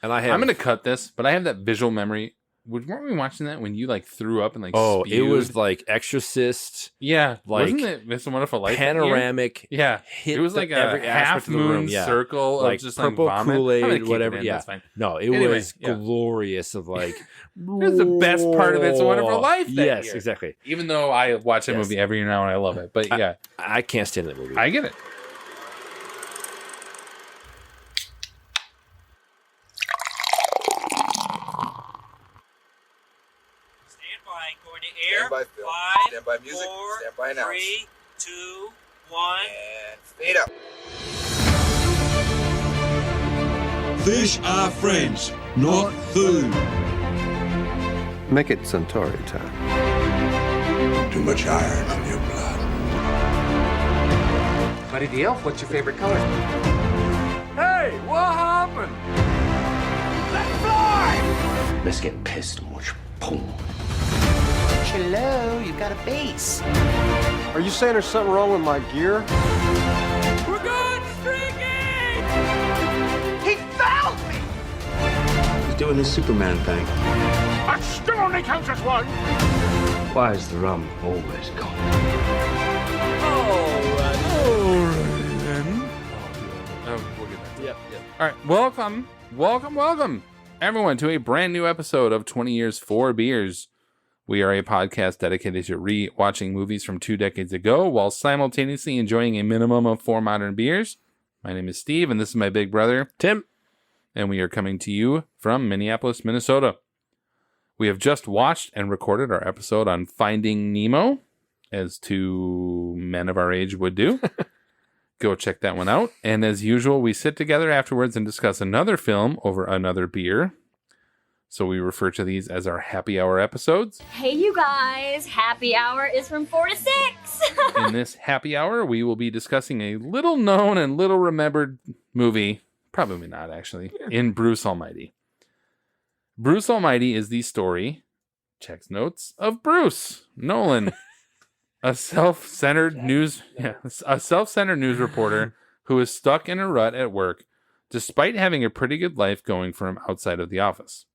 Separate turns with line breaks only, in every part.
And I'm going to cut this, but I have that visual memory. Weren't we watching that when you like threw up and like spewed?
It was like Exorcist.
Yeah.
Like,
wasn't it It's a Wonderful Life?
Panoramic.
Yeah. It was like a half moon circle
like
of just
purple
like vomit.
Kool-Aid, whatever.
Yeah. That's fine.
No, it was glorious of like.
It was the best part of It's a Wonderful Life that
Yes,
year.
exactly.
Even though I watch that movie every year now and I love it. But yeah.
I can't stand that movie.
I get it.
Stand by film. 5, stand by music. 4, stand by announce. 3, 2, 1. And fade up.
Fish are friends, not food.
Make it Centauri time.
Too much iron in your blood.
Buddy the Elf, what's your favorite color?
Hey, what happened?
Let's fly! Let's get pissed and watch porn.
Hello, you've got a base.
Are you saying there's something wrong with my gear?
We're going streaking!
He found me!
He's doing his Superman thing.
I still only counts as one.
Why is the rum always gone?
We'll get back to
Yep.
All right. Welcome, everyone, to a brand new episode of 20 Years, 4 Beers. We are a podcast dedicated to re-watching movies from 2 decades ago while simultaneously enjoying a minimum of 4 modern beers. My name is Steve, and this is my big brother,
Tim.
And we are coming to you from Minneapolis, Minnesota. We have just watched and recorded our episode on Finding Nemo, as 2 men of our age would do. Go check that one out. And as usual, we sit together afterwards and discuss another film over another beer. So we refer to these as our happy hour episodes.
Hey, you guys. Happy hour is from 4 to 6.
In this happy hour, we will be discussing a little known and little remembered movie. Probably not, actually. In Bruce Almighty. Bruce Almighty is the story, checks notes, of Bruce Nolan. A self-centered news reporter who is stuck in a rut at work, despite having a pretty good life going for him outside of the office.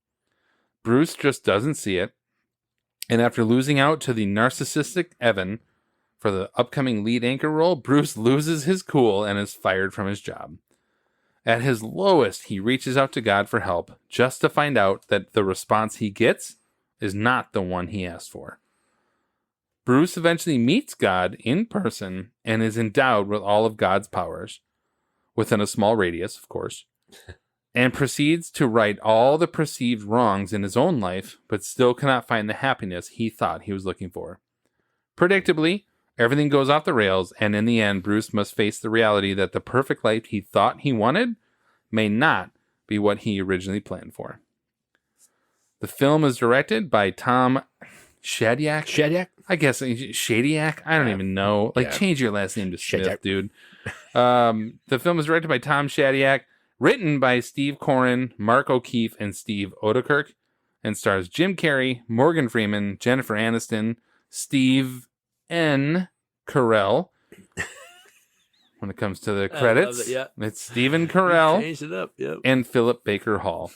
Bruce just doesn't see it, and after losing out to the narcissistic Evan for the upcoming lead anchor role, Bruce loses his cool and is fired from his job. At his lowest, he reaches out to God for help, just to find out that the response he gets is not the one he asked for. Bruce eventually meets God in person and is endowed with all of God's powers, within a small radius, of course, and proceeds to right all the perceived wrongs in his own life, but still cannot find the happiness he thought he was looking for. Predictably, everything goes off the rails, and in the end, Bruce must face the reality that the perfect life he thought he wanted may not be what he originally planned for. The film is directed by Tom Shadyac? I guess Shadyac? I don't even know. Change your last name to Smith, dude. The film is directed by Tom Shadyac, written by Steve Coren, Mark O'Keefe, and Steve Odekirk, and stars Jim Carrey, Morgan Freeman, Jennifer Aniston, Steve N. Carell. When it comes to the credits, it's Stephen Carell
Changed it up,
and Philip Baker Hall.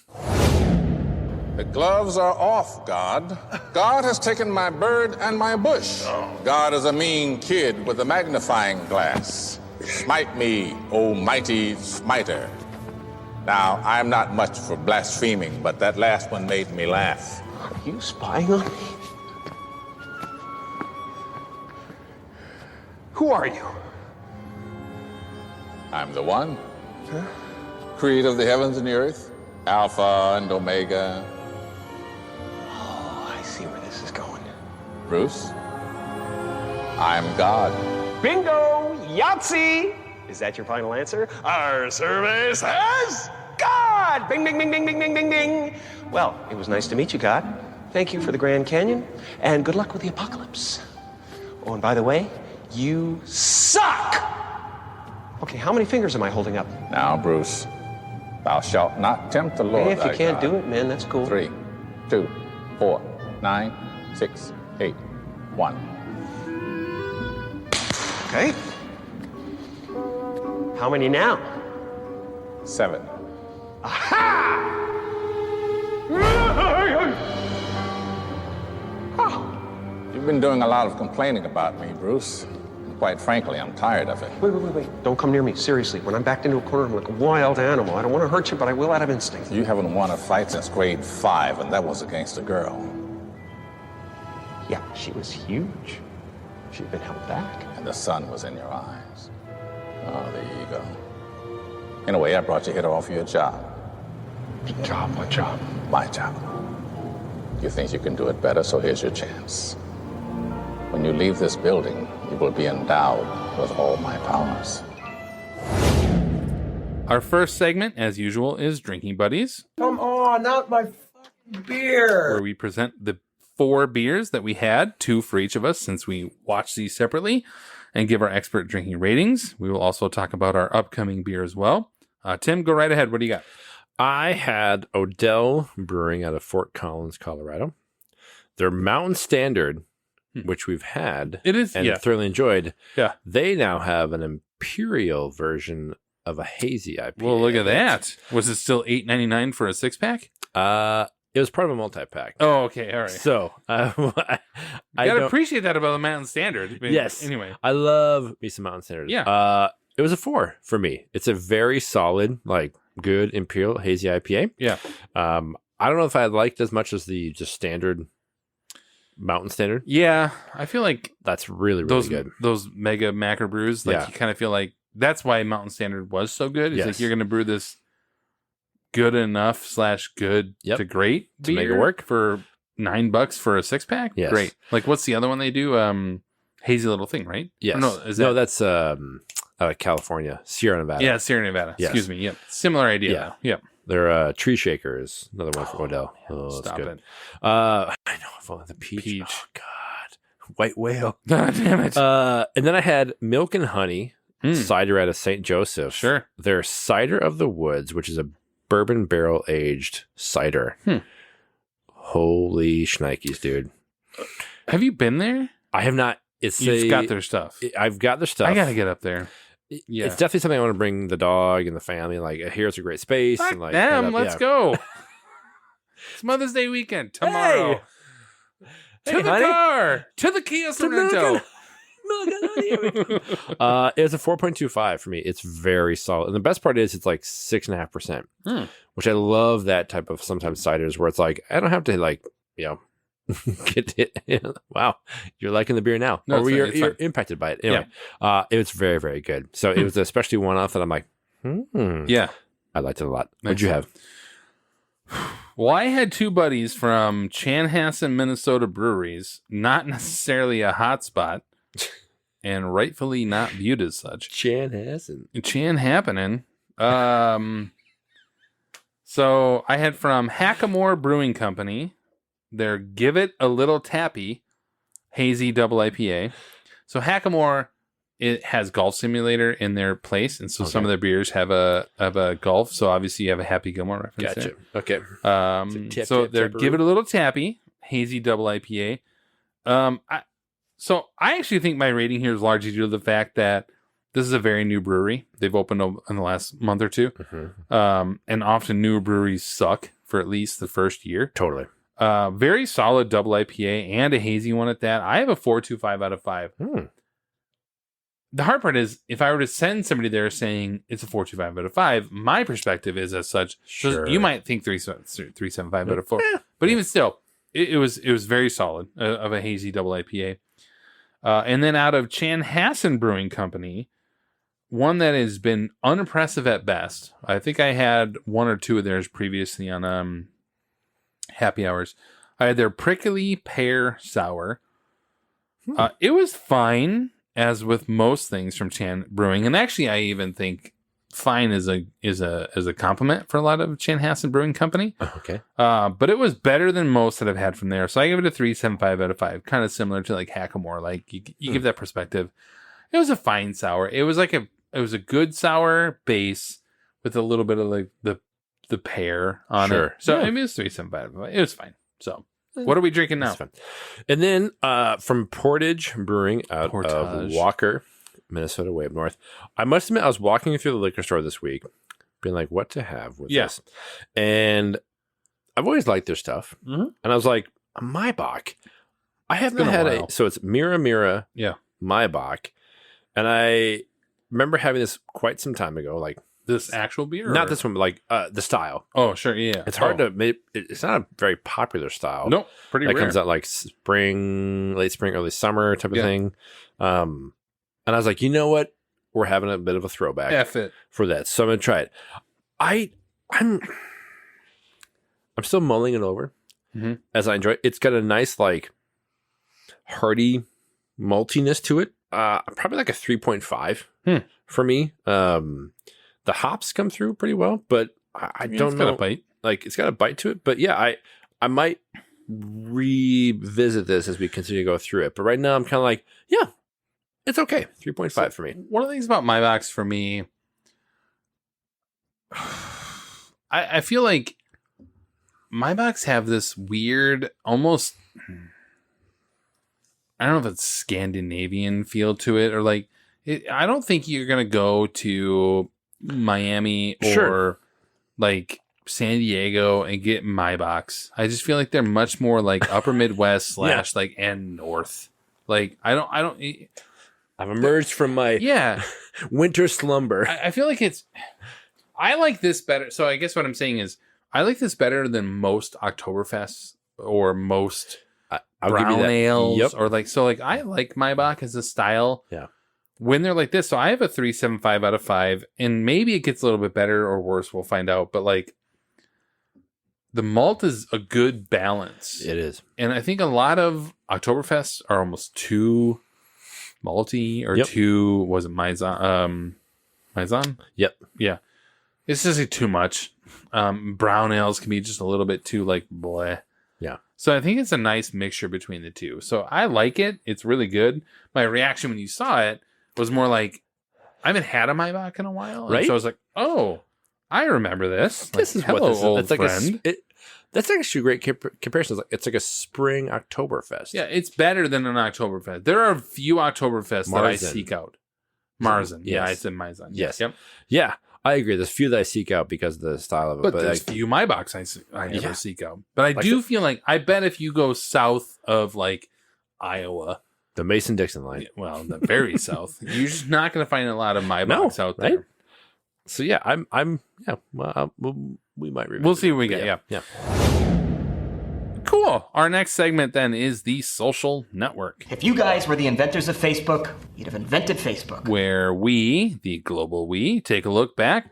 The gloves are off, God. God has taken my bird and my bush. God is a mean kid with a magnifying glass. Smite me, O mighty smiter. Now, I'm not much for blaspheming, but that last one made me laugh.
Are you spying on me? Who are you?
I'm the one. Creator of the heavens and the earth. Alpha and Omega.
Oh, I see where this is going.
Bruce, I'm God.
Bingo! Yahtzee! Is that your final answer? Our survey says God! Bing, bing, bing, bing, bing, bing, bing, bing. Well, it was nice to meet you, God. Thank you for the Grand Canyon, and good luck with the apocalypse. Oh, and by the way, you suck! Okay, how many fingers am I holding up?
Now, Bruce, thou shalt not tempt the Lord.
Hey, if you
thy
can't
God.
do it, man, that's cool.
3, 2, 4, 9, 6, 8, 1.
Okay. How many now?
7.
Aha!
been doing a lot of complaining about me, Bruce. And quite frankly, I'm tired of it.
Wait. Don't come near me. Seriously. When I'm backed into a corner, I'm like a wild animal. I don't want to hurt you, but I will out of instinct.
You haven't won a fight since grade 5, and that was against a girl.
Yeah, she was huge. She'd been held back.
And the sun was in your eyes. Oh, there you go. Anyway, I brought you here to offer you a job.
Job? What job?
My job. You think you can do it better, so here's your chance. When you leave this building, you will be endowed with all my powers.
Our first segment, as usual, is Drinking Buddies,
Come on, not my fucking beer.
where we present the 4 beers that we had, 2 for each of us, since we watched these separately, and give our expert drinking ratings. We will also talk about our upcoming beer as well. Tim, go right ahead. What do you got?
I had Odell Brewing out of Fort Collins, Colorado. Their Mountain Standard, which we've had
It is,
and
yeah.
thoroughly enjoyed.
Yeah.
They now have an imperial version of a hazy IPA.
Well, look at that. Was it still $8.99 for a 6-pack?
It was part of a multi-pack.
Oh, okay. All right.
So I
I
don't
appreciate that about the Mountain Standard. But
Yes.
Anyway.
I love me some Mountain Standard.
Yeah.
It was a 4 for me. It's a very solid, like good imperial hazy IPA.
Yeah.
I don't know if I liked as much as the just standard Mountain Standard.
Yeah. I feel like
That's really
those
good.
those mega macro brews, like
Yeah.
you kind of feel like that's why Mountain Standard was so good. It's
Yes.
like you're going to brew this good enough / good
Yep.
to great
To make it
beer
work.
for $9 for a 6-pack.
Yes.
Great. Like what's the other one they do? Hazy Little Thing, right?
Yes.
Or no, is that?
No, that's California, Sierra Nevada.
Yeah, Sierra Nevada.
Yes.
Excuse me. Yep. Similar idea.
Yeah.
Though. Yep.
Their Tree Shaker is another one for Odell. Oh, that's
Stop
good.
it.
I know. If only the peach.
Peach.
Oh, God. White whale.
God damn it.
And then I had Milk and Honey cider out of St. Joseph.
Sure.
Their Cider of the Woods, which is a bourbon barrel aged cider. Holy shnikes, dude.
Have you been there?
I have not.
You've got their stuff.
I've got their stuff.
I got to get up there. Yeah.
It's definitely something I want to bring the dog and the family. Like, here's a great space.
Fuck
and like,
them.
head up.
Let's
Yeah.
go. It's Mother's Day weekend tomorrow. To
Hey,
the
honey.
car. To the Kia Sorrento.
It was a 4.25 for me. It's very solid. And the best part is it's like 6.5%, which I love that type of sometimes ciders where it's like, I don't have to like, get it. Wow. You're liking the beer now.
No,
or
it's
you're,
fine. It's fine.
impacted by it. Anyway, it was very, very good. So it was especially one off that I'm like,
Yeah.
I liked it a lot. What'd you have?
Well, I had 2 buddies from Chanhassen, Minnesota breweries, not necessarily a hot spot, and rightfully not viewed as such. Chan happening. So I had from Hackamore Brewing Company, their Give It a Little Tappy Hazy Double IPA. So Hackamore, it has Golf Simulator in their place, and so some of their beers have a golf. So obviously you have a Happy Gilmore reference.
Gotcha.
There.
Okay.
So they're Give It a Little Tappy Hazy Double IPA. So I actually think my rating here is largely due to the fact that this is a very new brewery. They've opened in the last month or 2. And often newer breweries suck for at least the first year.
Totally.
Very solid double IPA and a hazy one at that. I have a 4.25 out of 5. The hard part is if I were to send somebody there saying it's a 4.25 out of 5, my perspective is as such. So
Sure.
you might think 3.75 out of 4. But even still, it was very solid of a hazy double IPA. And then out of Chanhassen Brewing Company, one that has been unimpressive at best. I think I had 1 or 2 of theirs previously on Happy Hours. I had their Prickly Pear Sour. It was fine, as with most things from Chan Brewing, and actually, I even think fine is a compliment for a lot of Chanhassen Brewing Company.
Okay.
But it was better than most that I've had from there, so I give it a 3.75 out of 5. Kind of similar to like Hackamore. Like you give that perspective. It was a fine sour. It was like it was a good sour base with a little bit of like the pear on it. So I mean, it was 3.75 out of 5. It was fine. So what are we drinking now?
And then from Portage Brewing out of Walker, Minnesota, way up north. I must admit, I was walking through the liquor store this week, being like, what to have with this? And I've always liked their stuff. And I was like, a Maibach. I have
been
not
a
had
while.
so it's Mira
Yeah.
Maibach, and I remember having this quite some time ago. Like
This actual beer?
not
or-
this one, but like the style.
Oh, sure. Yeah.
It's hard to make. It's not a very popular style.
Nope. Pretty
that
rare.
comes out like spring, late spring, early summer type of
Yeah.
thing. And I was like, you know what? We're having a bit of a throwback
F it.
for that, so I'm gonna try it. I'm still mulling it over
Mhm.
as I enjoy it. It's got a nice like hearty maltiness to it. Probably like a 3.5 for me. The hops come through pretty well, but I
Yeah,
don't
it's
know.
got a bite.
Like it's got a bite to it, but yeah, I might revisit this as we continue to go through it. But right now, I'm kind of like, yeah, it's okay. 3.5 for me.
One of the things about Maibach's for me, I feel like Maibach's have this weird, almost, I don't know if it's Scandinavian feel to it, or like, I don't think you're going to go to Miami or
Sure.
like San Diego and get Maibach's. I just feel like they're much more like upper Midwest / like and North. Like, I don't,
I've emerged from my
yeah.
winter slumber.
I feel like I like this better. So I guess what I'm saying is I like this better than most Oktoberfests or most
I'll
brown
give you that.
ales
Yep.
or like, so like I like Maibach as a style.
Yeah.
When they're like this. So I have a 3.75 out of 5, and maybe it gets a little bit better or worse. We'll find out. But like the malt is a good balance.
It is.
And I think a lot of Oktoberfests are almost too malty or
Yep.
too, was it Maison? Maison?
Yep.
Yeah. It's just like too much. Brown ales can be just a little bit too like bleh.
Yeah.
So I think it's a nice mixture between the two. So I like it. It's really good. My reaction when you saw it was more like, I haven't had a Maibach in a while. And
Right?
so I was like, oh, I remember this.
This
Like,
is what
hello,
this is.
old
It's like
friend.
that's actually a great comparison. It's like a spring Oktoberfest.
Yeah, it's better than an Oktoberfest. There are a few Oktoberfests that I
Marzen.
seek out. Marzen. Yeah,
Yes.
I said Maison.
Yes.
Yep.
Yeah, I agree. There's few that I seek out because of the style of it.
But
But
there's
like,
few Maibachs I ever
Yeah.
seek out. But I
Like
do feel like, I bet if you go south of like Iowa,
the Mason-Dixon line.
well, the very south, you're just not going to find a lot of Maibachs out there.
right? So yeah, I'm yeah. Well, we might revisit
We'll see
it.
what we get. Yeah.
yeah.
Cool. Our next segment then is the social network,
If you guys were the inventors of Facebook, you'd have invented Facebook.
where we, the global we, take a look back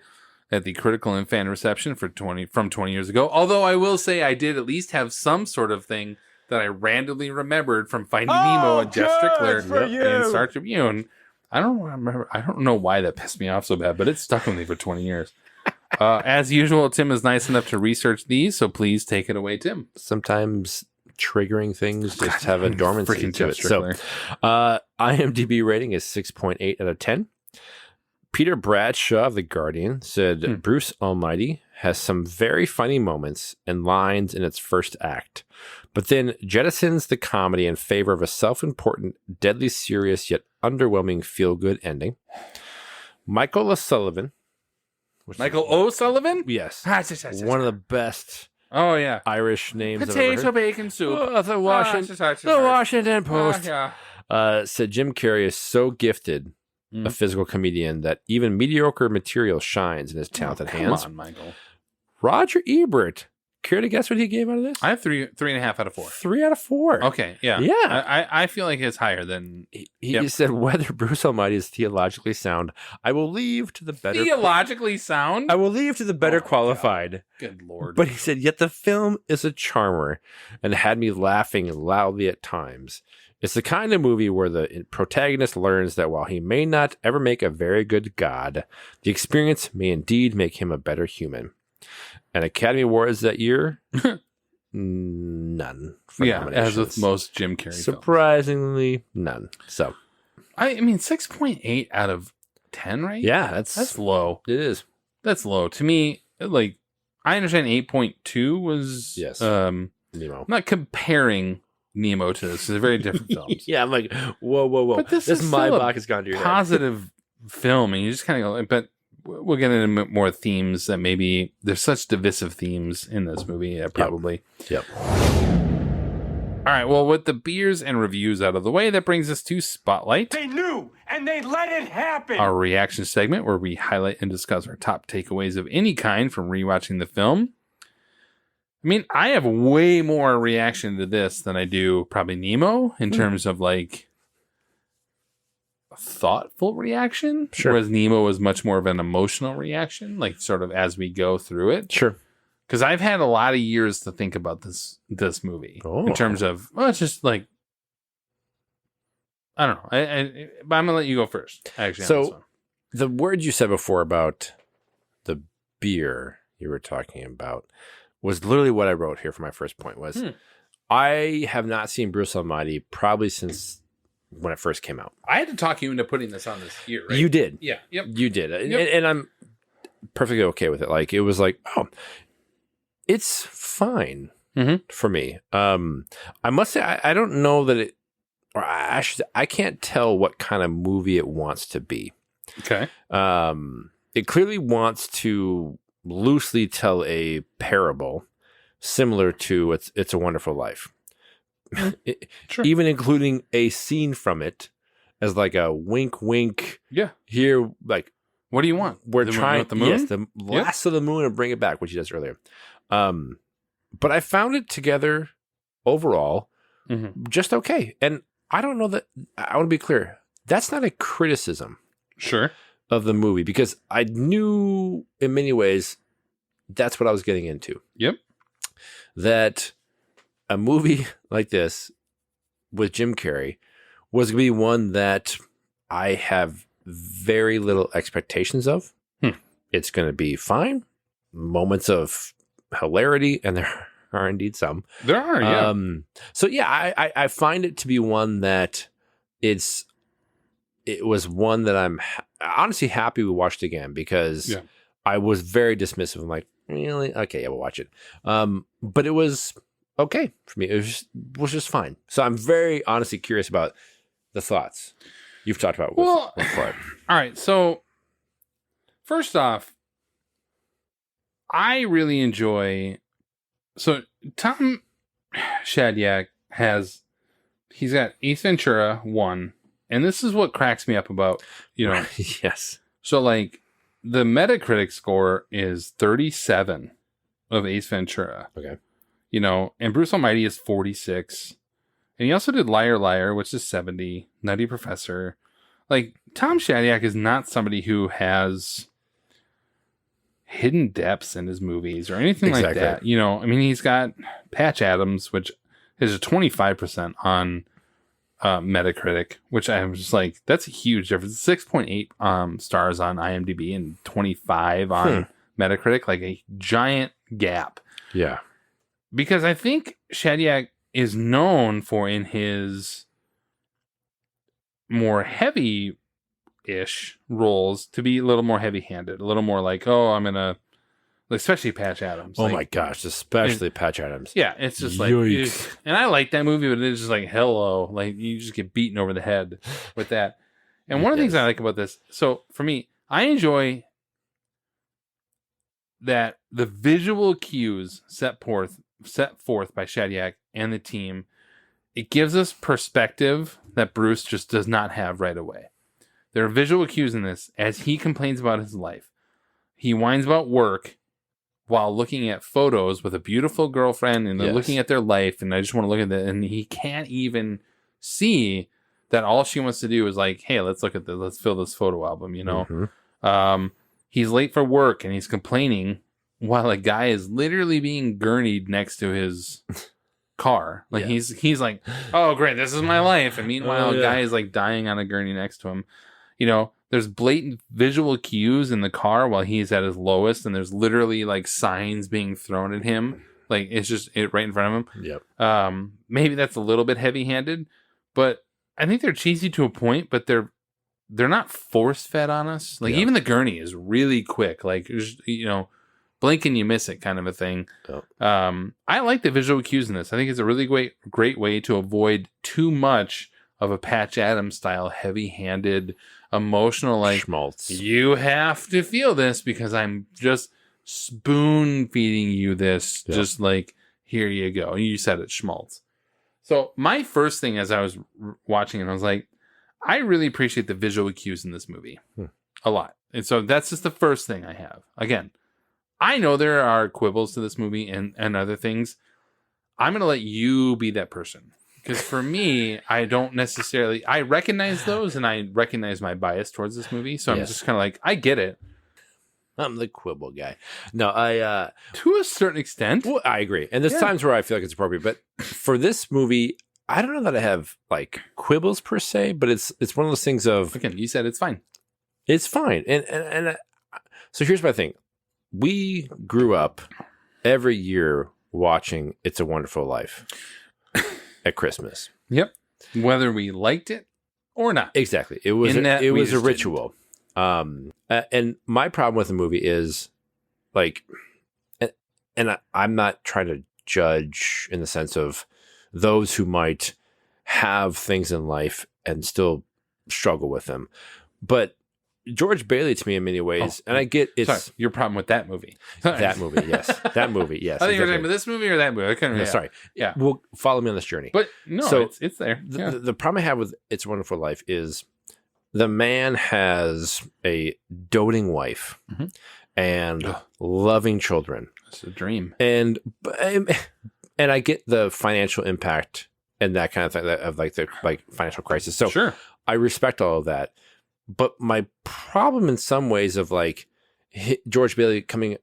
at the critical and fan reception from 20 years ago. Although I will say I did at least have some sort of thing that I randomly remembered from Finding Nemo and Jeff Strickler in Star Tribune. I don't remember. I don't know why that pissed me off so bad, but it stuck with me for 20 years. As usual, Tim is nice enough to research these, so please take it away, Tim.
Sometimes triggering things just have a dormancy
Freaking
to
Jeff
it. So,
Strickler.
IMDb rating is 6.8 out of 10. Peter Bradshaw of The Guardian said Bruce Almighty has some very funny moments and lines in its first act, but then jettisons the comedy in favor of a self-important, deadly serious yet underwhelming feel-good ending. Michael O'Sullivan.
Michael O'Sullivan?
Yes.
Ah,
One of the best
Oh, yeah.
Irish names I've ever
Potato
heard.
bacon soup.
Oh, the Washington Post.
Yeah.
Said Jim Carrey is so gifted a physical comedian that even mediocre material shines in his talented hands.
Come on, Michael.
Roger Ebert. Care to guess what he gave out of this?
I have 3.5 out of 4.
3 out of 4.
Okay, yeah.
Yeah.
I feel like it's higher than...
He said, whether Bruce Almighty is theologically sound, I will leave to the better...
Theologically sound?
I will leave to the better qualified.
Good Lord.
But he said, yet the film is a charmer and had me laughing loudly at times. It's the kind of movie where the protagonist learns that while he may not ever make a very good God, the experience may indeed make him a better human. And Academy Awards that year? None. For
yeah, as with most Jim Carrey films.
Surprisingly, none. So,
I mean, 6.8 out of 10, right?
yeah,
That's low.
it is.
That's low. To me, like, I understand 8.2 was...
Yes.
I'm
Nemo.
not comparing Nemo to this. They're very different films.
Yeah, I'm like, whoa.
But this is
my
still a
Bach has gone to your head.
positive film, and you just kind of go, but we'll get into more themes that maybe there's such divisive themes in this movie, probably.
Yep.
All right, well, with the beers and reviews out of the way, that brings us to Spotlight.
They knew, and they let it happen.
Our reaction segment where we highlight and discuss our top takeaways of any kind from rewatching the film. I mean, I have way more reaction to this than I do probably Nemo in terms of like a thoughtful reaction.
Sure.
Whereas Nemo was much more of an emotional reaction, like sort of as we go through it.
Sure.
Because I've had a lot of years to think about this movie in terms of, well, it's just like, I don't know. But I'm going to let you go first, actually. On this one.
The word you said before about the beer you were talking about was literally what I wrote here for my first point was I have not seen Bruce Almighty probably since when it first came out.
I had to talk you into putting this on this year, right?
You did.
Yeah. Yep.
You did.
Yep.
And I'm perfectly okay with it. Like, it was like, oh, it's fine for me. I must say, I don't know that it, or I can't tell what kind of movie it wants to be.
Okay.
It clearly wants to loosely tell a parable similar to It's a Wonderful Life.
Sure.
Even including a scene from it as like a wink, wink.
Yeah.
Here, like,
what do you want?
We're trying
the moon?
Yes, the last of the moon and bring it back, which he does earlier. But I found it together overall just okay. And I don't know that I want to be clear. That's not a criticism.
Sure.
Of the movie, because I knew in many ways that's what I was getting into.
Yep.
That a movie like this with Jim Carrey was going to be one that I have very little expectations of. It's going to be fine. Moments of hilarity, and there are indeed some.
There are, yeah.
So yeah, I find it to be one that it was one that I'm honestly happy we watched again, because I was very dismissive. I'm like, really? Okay, yeah, we'll watch it. But it was okay for me. It was just fine. So I'm very honestly curious about the thoughts you've talked about with Fred.
All right, so first off, I really enjoy. So Tom Shadyac he's got Ace Ventura 1. And this is what cracks me up about,
yes. So
like the Metacritic score is 37 of Ace Ventura.
Okay.
And Bruce Almighty is 46. And he also did Liar Liar, which is 70, Nutty Professor. Like, Tom Shadyac is not somebody who has hidden depths in his movies or anything like that. I mean, he's got Patch Adams, which is a 25% on Metacritic, which I'm just like, that's a huge difference. 6.8 stars on IMDb and 25 on Metacritic, like a giant gap.
Yeah.
Because I think Shadyac is known for, in his more heavy-ish roles, to be a little more heavy-handed, a little more like, oh, I'm gonna, especially Patch Adams.
Oh my gosh, especially Patch Adams.
Yeah, it's just like, and I like that movie, but it's just like, hello, like you just get beaten over the head with that. And one of the things I like about this, so for me, I enjoy that the visual cues set forth by Shadyac and the team, it gives us perspective that Bruce just does not have right away. There are visual cues in this as he complains about his life. He whines about work while looking at photos with a beautiful girlfriend, and they're looking at their life, and I just want to look at that, and he can't even see that all she wants to do is like, hey, let's look at this, let's fill this photo album, He's late for work, and he's complaining while a guy is literally being gurneyed next to his car. Like he's like, oh great, this is my life, and meanwhile a guy is like dying on a gurney next to him. There's blatant visual cues in the car while he's at his lowest, and there's literally like signs being thrown at him. Like it's just right in front of him.
Yep.
Maybe that's a little bit heavy-handed, but I think they're cheesy to a point, but they're not force-fed on us. Like even the gurney is really quick. Like just, blink and you miss it kind of a thing.
Yep.
I like the visual cues in this. I think it's a really great way to avoid too much of a Patch Adams style heavy-handed emotional, like
schmaltz.
You have to feel this because I'm just spoon feeding you this. Just like, here you go. You said it, schmaltz. So my first thing as I was watching it, I was like, I really appreciate the visual cues in this movie a lot. And so that's just the first thing I have. Again, I know there are quibbles to this movie and other things. I'm going to let you be that person. Because for me, I don't necessarily... I recognize those, and I recognize my bias towards this movie. So I'm just kind of like, I get it.
I'm the quibble guy. No, I...
to a certain extent.
Well, I agree. And there's times where I feel like it's appropriate. But for this movie, I don't know that I have, like, quibbles per se. But it's one of those things of...
Again, you said it's fine.
It's fine. And so here's my thing. We grew up every year watching It's a Wonderful Life at Christmas.
Yep. Whether we liked it or not.
Exactly. It was a ritual. And my problem with the movie is like, and I'm not trying to judge in the sense of those who might have things in life and still struggle with them. But George Bailey, to me, in many ways, and I get it's...
Sorry, your problem with that movie.
That movie, yes. That movie, yes.
I think you're talking about this movie or that movie. I couldn't remember.
Sorry.
Yeah.
Well, follow me on this journey.
But no, so it's there. Yeah.
The problem I have with It's a Wonderful Life is the man has a doting wife and loving children.
It's a dream.
And I get the financial impact and that kind of thing of like the financial crisis. So
sure.
I respect all of that. But my problem in some ways of like George Bailey coming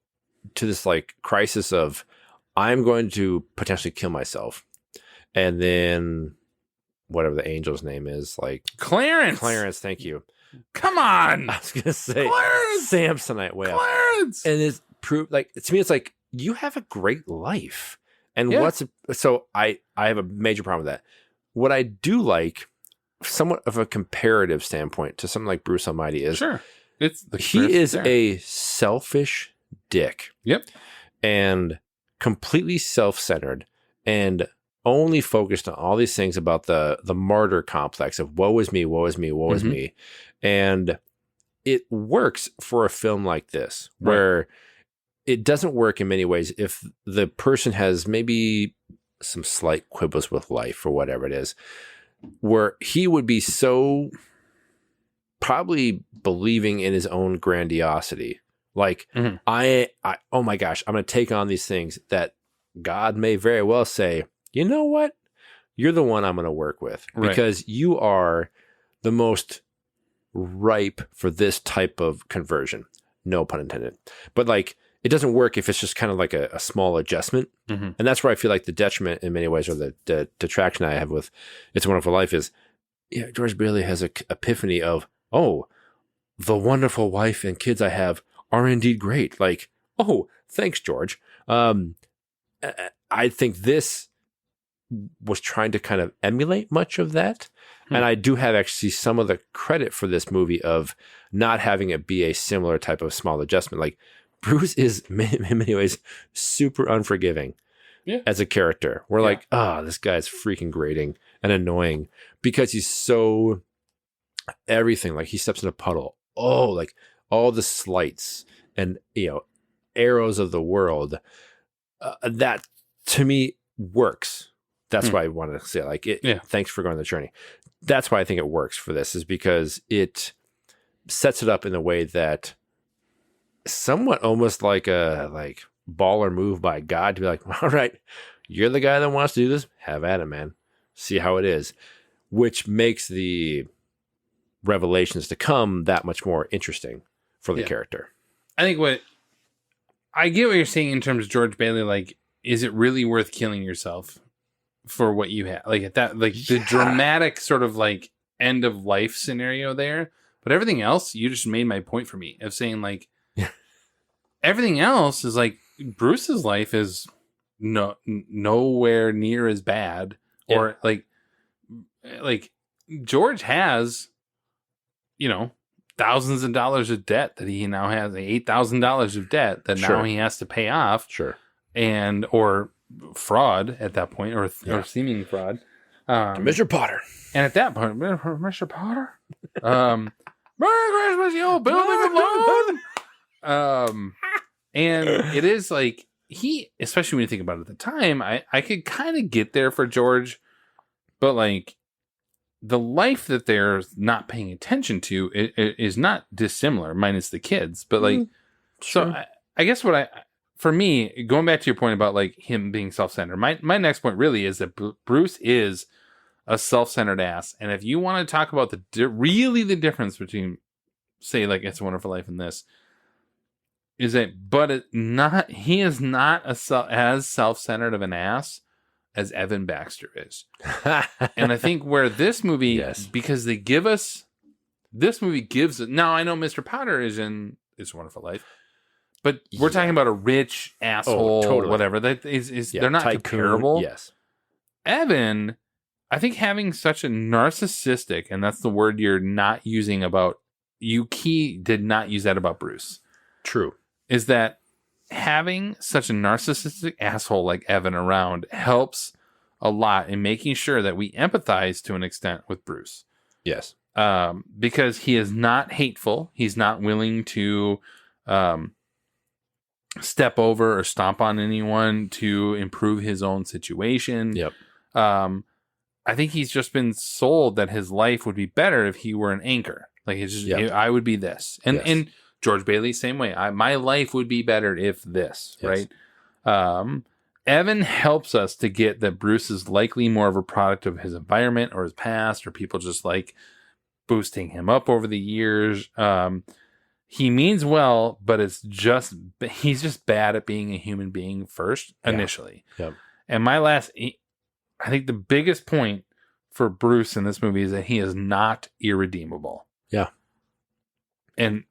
to this like crisis of I'm going to potentially kill myself. And then whatever the angel's name is, like Clarence, thank you.
Come on.
I was going to say
Clarence.
Samsonite way
Clarence.
And it's proof like to me it's like you have a great life. And so I have a major problem with that. What I do like somewhat of a comparative standpoint to something like Bruce Almighty is he is a selfish dick.
Yep.
And completely self-centered and only focused on all these things about the martyr complex of woe is me, woe is me, woe is me. And it works for a film like this where it doesn't work in many ways if the person has maybe some slight quibbles with life or whatever it is, where he would be so probably believing in his own grandiosity. Like, I oh my gosh, I'm going to take on these things that God may very well say, you know what? You're the one I'm going to work with because you are the most ripe for this type of conversion. No pun intended. But like, it doesn't work if it's just kind of like a small adjustment. And that's where I feel like the detriment in many ways, or the detraction I have with It's a Wonderful Life is, George Bailey has an epiphany of, oh, the wonderful wife and kids I have are indeed great. Like, oh, thanks, George. I think this was trying to kind of emulate much of that. And I do have actually some of the credit for this movie of not having it be a similar type of small adjustment. Like, Bruce is in many ways super unforgiving as a character. We're like, this guy's freaking grating and annoying because he's so everything. Like he steps in a puddle. Oh, like all the slights and, arrows of the world. That to me works. That's why I wanted to say like it. Thanks for going on the journey. That's why I think it works for this is because it sets it up in a way that somewhat almost like a baller move by God to be like, all right, you're the guy that wants to do this. Have at it, man. See how it is, which makes the revelations to come that much more interesting for the character.
I think I get what you're saying in terms of George Bailey. Like, is it really worth killing yourself for what you have? Like at that, like the dramatic sort of like end of life scenario there, but everything else, you just made my point for me of saying like, everything else is like Bruce's life is nowhere near as bad, or like George has, thousands of dollars of debt that he now has, $8,000 of debt that now he has to pay off.
Sure.
Or fraud at that point, or seeming fraud.
Mr. Potter.
And at that point, Mr. Potter, Merry Christmas, you old building alone. And it is like especially when you think about it at the time, I could kind of get there for George But like the life that they're not paying attention to is not dissimilar, minus the kids. But like, so I guess for me, going back to your point about like him being self-centered, my next point really is that Bruce is a self-centered ass. And if you want to talk about really the difference between, say, like It's a Wonderful Life and this, is that, he is not as self-centered of an ass as Evan Baxter is. And I think where this movie, because this movie gives it, now I know Mr. Potter is in It's a Wonderful Life, but we're talking about a rich asshole, whatever. That is they're not
tycoon,
comparable.
Yes.
Evan, I think having such a narcissistic, and that's the word you're not using about, Key did not use that about Bruce.
True.
Is that having such a narcissistic asshole like Evan around helps a lot in making sure that we empathize to an extent with Bruce.
Yes.
Because he is not hateful. He's not willing to step over or stomp on anyone to improve his own situation.
Yep.
I think he's just been sold that his life would be better if he were an anchor. Like it's just, I would be this. And George Bailey, same way. My life would be better if this, right? Evan helps us to get that Bruce is likely more of a product of his environment or his past, or people just like boosting him up over the years. He means well, but he's just bad at being a human being first, initially.
Yep.
And I think the biggest point for Bruce in this movie is that he is not irredeemable.
Yeah.
And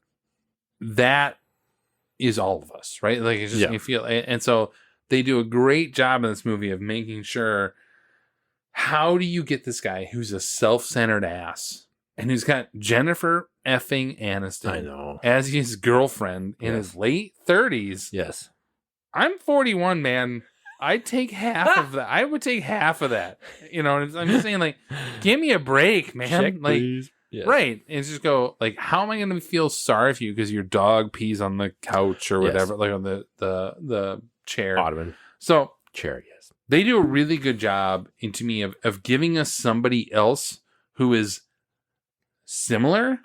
that is all of us, right? Like it's just you feel, and so they do a great job in this movie of making sure, how do you get this guy who's a self-centered ass and who's got Jennifer effing Aniston as his girlfriend in his late 30s?
Yes.
I'm 41, man. I'd take half of that. I would take half of that. You know, I'm just saying, like, give me a break, man.
Check,
like,
please. Yes.
Right. And just go, like, how am I going to feel sorry for you because your dog pees on the couch or whatever, like on the chair.
Ottoman.
So,
chair, yes.
They do a really good job, to me, of giving us somebody else who is similar,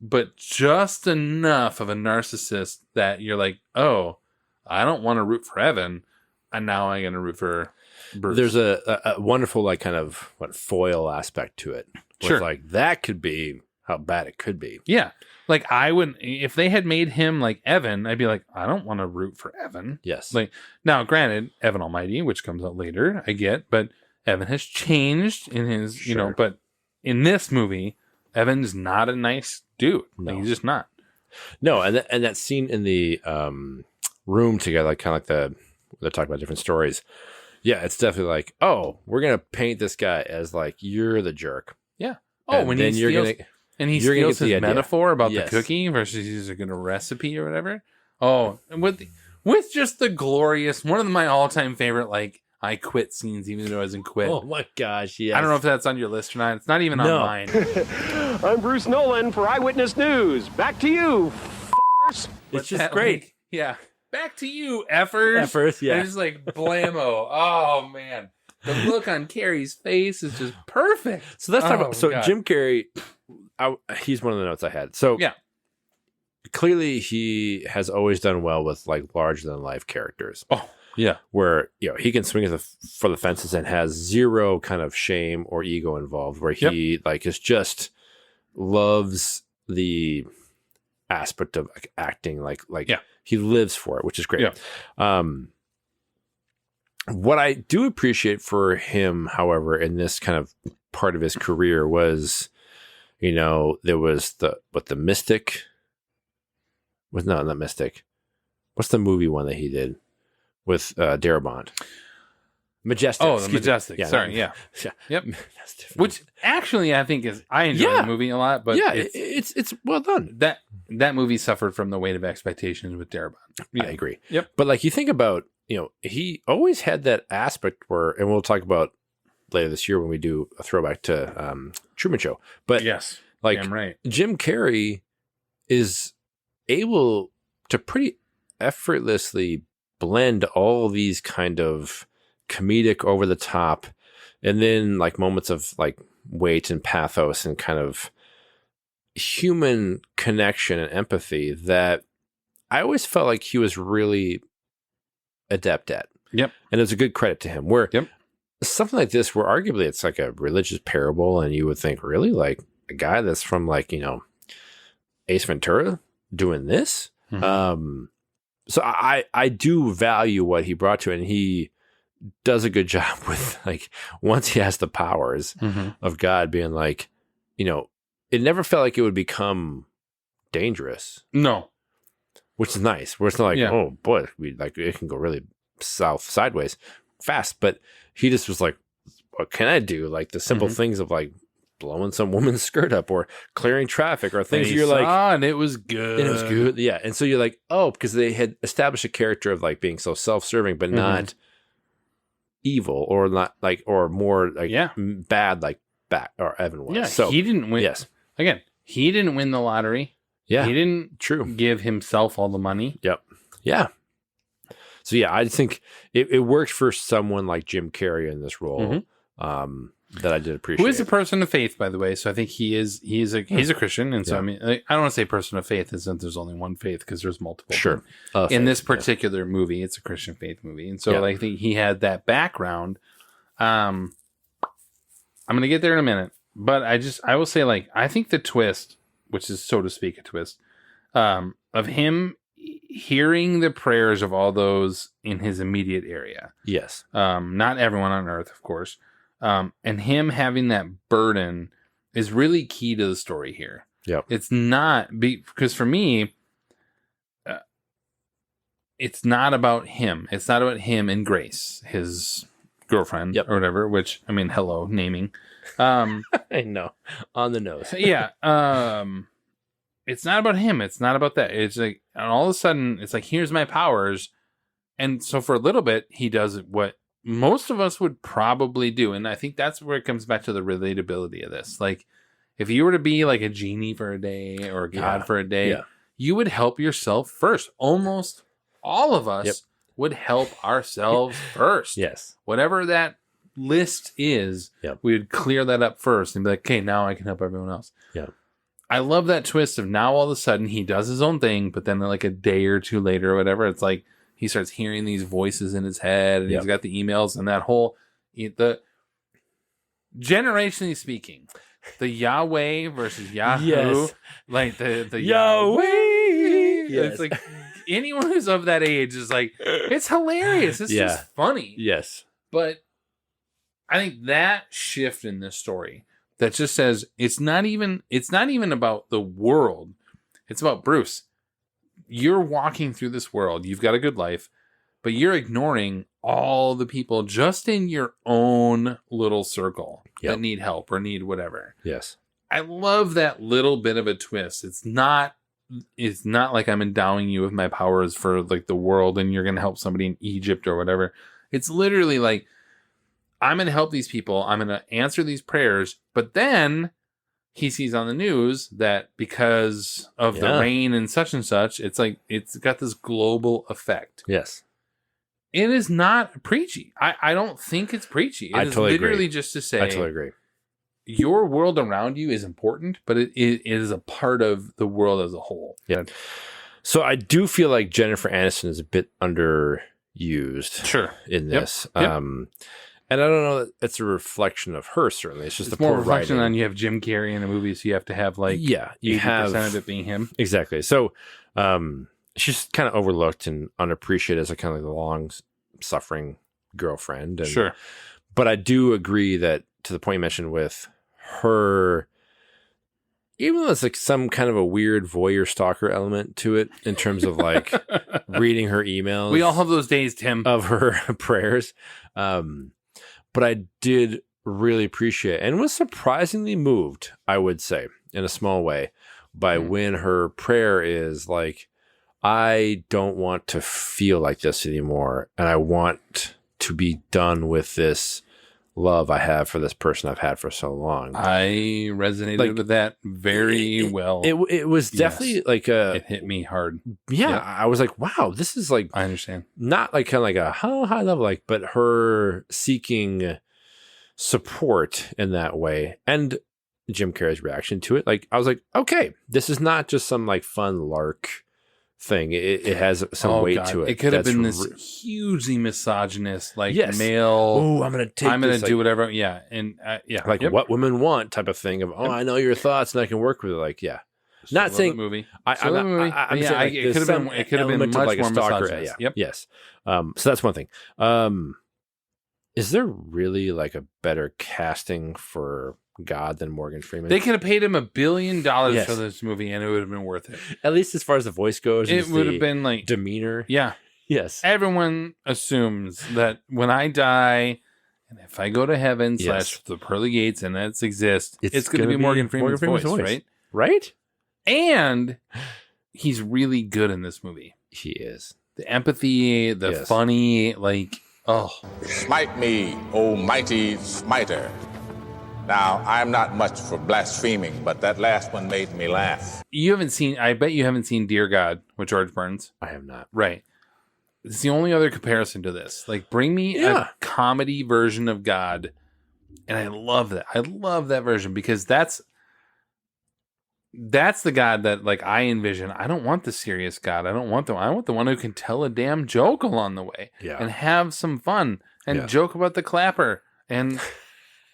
but just enough of a narcissist that you're like, oh, I don't want to root for Evan, and now I'm going to root for Bruce.
There's a wonderful, like, kind of foil aspect to it.
Sure.
Like, that could be how bad it could be.
Yeah. Like, I wouldn't, if they had made him like Evan, I'd be like, I don't want to root for Evan.
Yes.
Like, now, granted, Evan Almighty, which comes out later, I get, but Evan has changed in his, you know, but in this movie, Evan's not a nice dude.
No.
Like, he's just not.
No, and that scene in the room together, like kind of like they're talking about different stories. Yeah, it's definitely like, oh, we're gonna paint this guy as like you're the jerk.
Yeah. Oh,
and
when
then
he steals his metaphor about the
Yes.
cookie versus he's like a recipe or whatever. Oh, and with just the glorious, one of my all-time favorite, like, I quit scenes, even though I wasn't quit.
Oh my gosh, yes.
I don't know if that's on your list or not. It's not even on mine.
I'm Bruce Nolan for Eyewitness News. Back to you, f***ers.
It's just great.
Like, yeah. Back to you, effers.
Effers, yeah.
It's like blammo. Oh, man. The look on Carrie's face is just perfect.
So let's talk about.
Oh,
So
God.
Jim Carrey, he's one of the notes I had. So
Yeah.
clearly he has always done well with like larger than life characters.
Oh, yeah.
Where he can swing for the fences and has zero kind of shame or ego involved. Where he like is just loves the aspect of like, acting, like he lives for it, which is great.
Yeah.
What I do appreciate for him, however, in this kind of part of his career was, there was the Mystic. Not Mystic. What's the movie one that he did with Darabont? Majestic.
Oh, the Majestic.
Yeah,
Sorry.
yeah.
Yep.
That's different.
Which actually I think I enjoy the movie a lot, but
it's well done.
That movie suffered from the weight of expectations with Darabont.
I agree.
Yep.
But like you think about, he always had that aspect where, and we'll talk about later this year when we do a throwback to Truman Show. But
yes,
like
damn right.
Jim Carrey is able to pretty effortlessly blend all these kind of comedic, over the top, And then like moments of like weight and pathos and kind of human connection and empathy that I always felt like he was really adept at.
Yep.
And it's a good credit to him. Where
Yep.
something like this, where arguably it's like a religious parable, and you would think, really, like a guy that's from like, you know, Ace Ventura doing this.
Mhm.
So I do value what he brought to it, and he does a good job with like once he has the powers
Mhm.
of God, being like, you know, it never felt like it would become dangerous,
No.
which is nice. Where it's not like,
Yeah.
oh boy, we like it can go really sideways fast, but he just was like, what can I do? Like the simple
Mhm.
things of like blowing some woman's skirt up or clearing traffic or things
They
you're like,
saw, and it was good.
and it was good. Yeah. And so you're like, oh, because they had established a character of like being so self-serving, but not evil or not like, or more like bad, like back or Evan was.
Yeah,
So
he didn't win.
Yes.
Again, he didn't win the lottery.
Yeah.
He didn't
True.
give himself all the money.
Yep. Yeah. So yeah, I think it worked for someone like Jim Carrey in this role. That I did appreciate.
Who is a person of faith, by the way? So I think he's a Christian, and so
Yeah.
I mean, I don't want to say person of faith isn't there's only one faith because there's multiple.
Sure.
In this particular movie, it's a Christian faith movie, and so
Yeah.
like, I think he had that background. I'm gonna get there in a minute, but I will say, like, I think the twist, which is so to speak a twist, of him hearing the prayers of all those in his immediate area.
Yes.
Not everyone on earth, of course. And him having that burden is really key to the story here.
Yep.
It's not because for me, it's not about him. It's not about him and Grace, his girlfriend or whatever, which, I mean, hello, naming.
I know. On the nose.
Yeah. It's not about him. It's not about that. It's like, and all of a sudden, it's like, here's my powers. And so for a little bit, he does what most of us would probably do. And I think that's where it comes back to the relatability of this. Like, if you were to be like a genie for a day or a god for a day, you would help yourself first. Almost all of us would help ourselves first.
Yes.
Whatever that list is, we would clear that up first and be like, okay, now I can help everyone else.
Yeah.
I love that twist of now all of a sudden he does his own thing, but then like a day or two later or whatever, it's like he starts hearing these voices in his head and he's got the emails and that whole, the generationally speaking, the Yahweh versus Yahoo, like the Yahweh.
Yes.
It's like anyone who's of that age is like, it's hilarious. It's just funny.
Yes.
But I think that shift in this story that just says it's not even about the world. It's about Bruce. You're walking through this world. You've got a good life, but you're ignoring all the people just in your own little circle that need help or need whatever.
Yes.
I love that little bit of a twist. It's not like I'm endowing you with my powers for like the world and you're going to help somebody in Egypt or whatever. It's literally like, I'm going to help these people. I'm going to answer these prayers. But then he sees on the news that because of the rain and such, it's like, it's got this global effect.
Yes.
It is not preachy. I don't think it's preachy. It is
totally
literally
agree.
just to say,
I totally agree.
Your world around you is important, but it is a part of the world as a whole.
Yeah. So I do feel like Jennifer Aniston is a bit underused.
Sure.
In this.
Yep.
And I don't know that it's a reflection of her, certainly. It's just
It's
the
more
poor
reflection
writing.
on you have Jim Carrey in a movie, so you have to have like
you
80%
have
of it being him.
Exactly. So she's kind of overlooked and unappreciated as a kind of like the long-suffering girlfriend. And,
Sure.
But I do agree that to the point you mentioned with her, even though it's like some kind of a weird voyeur stalker element to it in terms of like reading her emails.
We all have those days, Tim.
Of her prayers. But I did really appreciate and was surprisingly moved, I would say, in a small way, by when her prayer is like, I don't want to feel like this anymore. And I want to be done with this love I have for this person I've had for so long.
I resonated with that very well.
It was definitely like
it hit me hard.
Yeah,
Yep.
I was like, wow, this is like,
I understand.
not like kind of like a high level, like, but her seeking support in that way, and Jim Carrey's reaction to it. Like, I was like, okay, this is not just some like fun lark thing. It has some weight to it.
It could have been this hugely misogynist, like male.
Oh, I'm gonna
do whatever. Yeah, and yeah,
like what women want type of thing. Of I know your thoughts and I can work with it. Like, yeah. Not saying
movie.
I'm saying like,
it could have been much
like
more
a stalker.
misogynist.
Yeah.
Yep.
Yes. So that's one thing. Is there really like a better casting for God than Morgan Freeman?
They could have paid him $1 billion for this movie, and it would have been worth it.
At least as far as the voice goes,
it would have been like
demeanor.
Yeah.
Yes.
Everyone assumes that when I die, and if I go to heaven / the pearly gates, and that exists, it's going to be Morgan Freeman's voice, right?
Right.
And he's really good in this movie.
He is.
The empathy, the funny, like,
Smite me, O mighty smiter. Now, I'm not much for blaspheming, but that last one made me laugh.
I bet you haven't seen Dear God with George Burns.
I have not.
Right. It's the only other comparison to this. Like, bring me a comedy version of God. And I love that. I love that version because that's the God that like I envision. I don't want the serious God. I want the one who can tell a damn joke along the way and have some fun and joke about the clapper and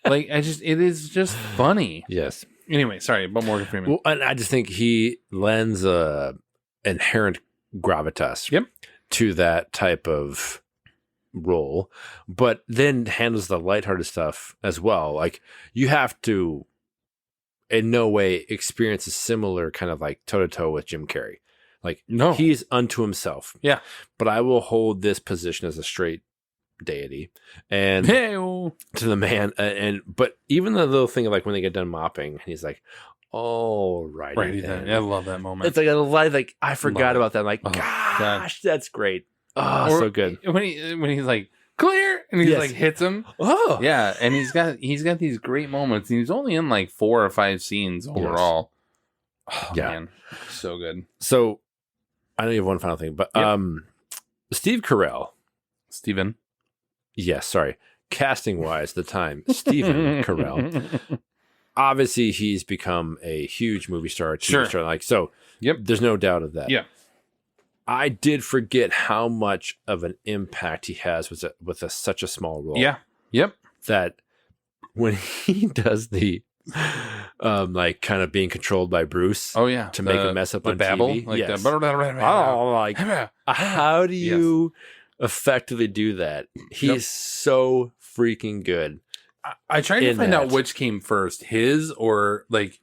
like it is just funny.
Yes.
Anyway, sorry about Morgan Freeman.
Well, and I just think he lends a inherent gravitas to that type of role, but then handles the lighthearted stuff as well. Like you have to in no way experience a similar kind of like toe-to-toe with Jim Carrey. Like, no, he's unto himself.
Yeah.
But I will hold this position as a straight deity and to the man. But even the little thing of like when they get done mopping, he's like, all righty.
I love that moment.
It's like a lie. Like I forgot about that. Like, gosh, that's great. Oh, so good.
When he's like, clear, and he like hits him.
Oh,
yeah, and he's got these great moments. And he's only in like 4 or 5 scenes overall.
Yes.
Oh, man, so good.
So I know you have one final thing, but Steve Carell,
Steven.
Yes, sorry. Casting wise, the time Stephen Carell. Obviously, he's become a huge movie star, TV star. Like so.
Yep.
There's no doubt of that.
Yeah.
I did forget how much of an impact he has with such a small role.
Yeah. Yep.
That when he does the like kind of being controlled by Bruce.
Oh yeah.
To make a mess up on
babble,
TV.
like
yes. How do you effectively do that? He's so freaking good.
I tried to find out which came first, his or like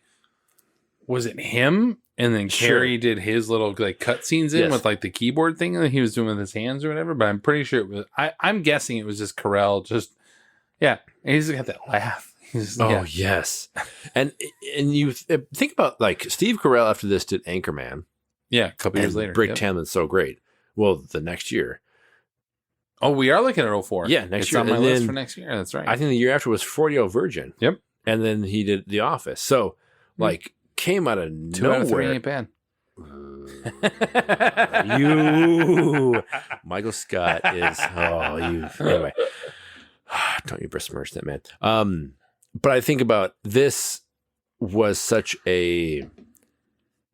was it him? And then Carrey did his little like cutscenes with like the keyboard thing that he was doing with his hands or whatever. But I'm pretty sure it was. I'm guessing it was just Carell. And he's got that laugh.
Yes, and you think about like Steve Carell after this did Anchorman.
Yeah, a couple years later.
Brick Tamlin's so great. Well, the next year.
Oh, we are looking at 04.
Yeah, next
it's
year.
on my list for next year. That's right.
I think the year after was 40-Year-Old Virgin.
Yep.
And then he did The Office. So like. Came out of
2
nowhere.
out of 3 ain't bad.
You, Michael Scott is. Anyway, don't you besmirch that man. But I think about this was such a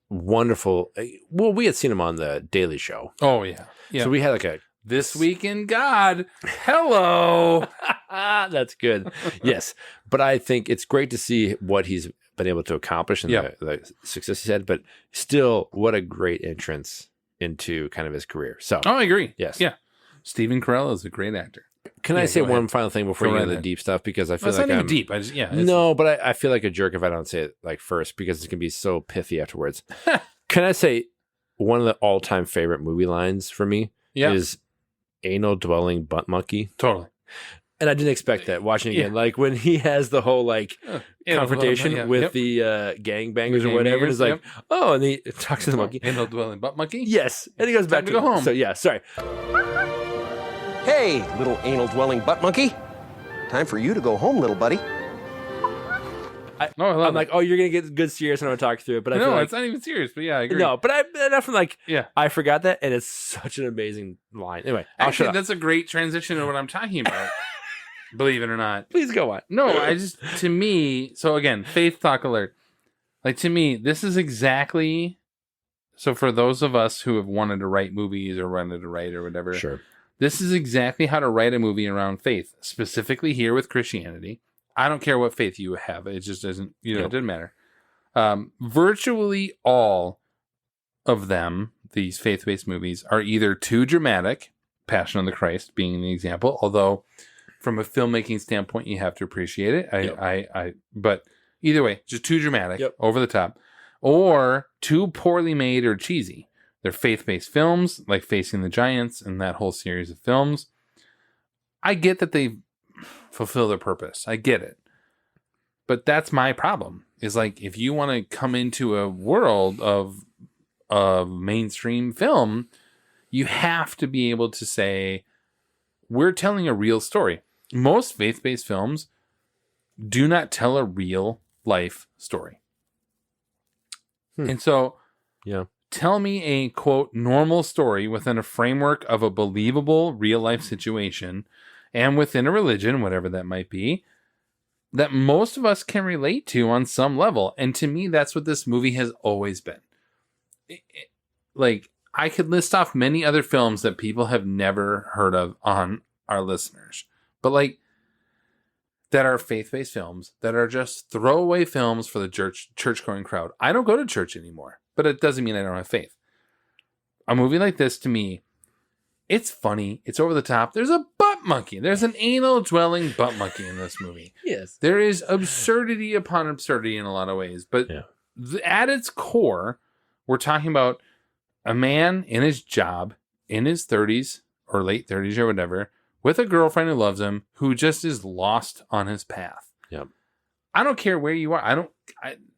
wonderful. Well, we had seen him on the Daily Show.
Oh yeah.
So we had like a
This Week in God. Hello.
That's good. Yes, but I think it's great to see what he's been able to accomplish and the success he's had, but still what a great entrance into kind of his career. So
I agree.
Yes.
Yeah. Stephen Carell is a great actor.
Can I say one final thing before you get into the deep stuff? Because I feel like
not even deep.
No, but I feel like a jerk if I don't say it like first because it's gonna be so pithy afterwards. Can I say one of the all-time favorite movie lines for me is anal dwelling butt monkey?
Totally.
And I didn't expect that watching it again. Like when he has the whole like confrontation with the gangbangers or whatever. It's like, oh, and he talks to the monkey.
Anal dwelling butt monkey?
Yes. And he goes back to
go home.
So yeah, sorry.
Hey, little anal dwelling butt monkey. Time for you to go home, little buddy.
I'm like, oh, you're gonna get good serious and I'm gonna talk through it, but I feel like
it's not even serious. But yeah, I agree.
No, but enough from like, I forgot that, and it's such an amazing line. Anyway,
actually, that's a great transition to what I'm talking about. believe it or not.
Please go on.
No, to me, so again, faith talk alert. Like, to me, this is exactly, so for those of us who have wanted to write movies or wanted to write or whatever,
Sure.
this is exactly how to write a movie around faith, specifically here with Christianity. I don't care what faith you have. It just doesn't, it doesn't matter. Virtually all of them, these faith-based movies, are either too dramatic, Passion of the Christ being the example, although from a filmmaking standpoint, you have to appreciate it. But either way, just too dramatic, over the top, or too poorly made or cheesy. They're faith-based films, like Facing the Giants and that whole series of films. I get that they fulfill their purpose. I get it. But that's my problem, is like, if you want to come into a world of mainstream film, you have to be able to say, we're telling a real story. Most faith-based films do not tell a real life story. And so, tell me a, quote, normal story within a framework of a believable real life situation and within a religion, whatever that might be, that most of us can relate to on some level. And to me, that's what this movie has always been. Like, I could list off many other films that people have never heard of on our listeners, but like, that are faith-based films that are just throwaway films for the church-going crowd. I don't go to church anymore, but it doesn't mean I don't have faith. A movie like this, to me, it's funny. It's over the top. There's a butt monkey. There's an anal-dwelling butt monkey in this movie.
Yes.
There is absurdity upon absurdity in a lot of ways, but at its core, we're talking about a man in his job, in his 30s or late 30s or whatever, with a girlfriend who loves him, who just is lost on his path.
Yep.
I don't care where you are.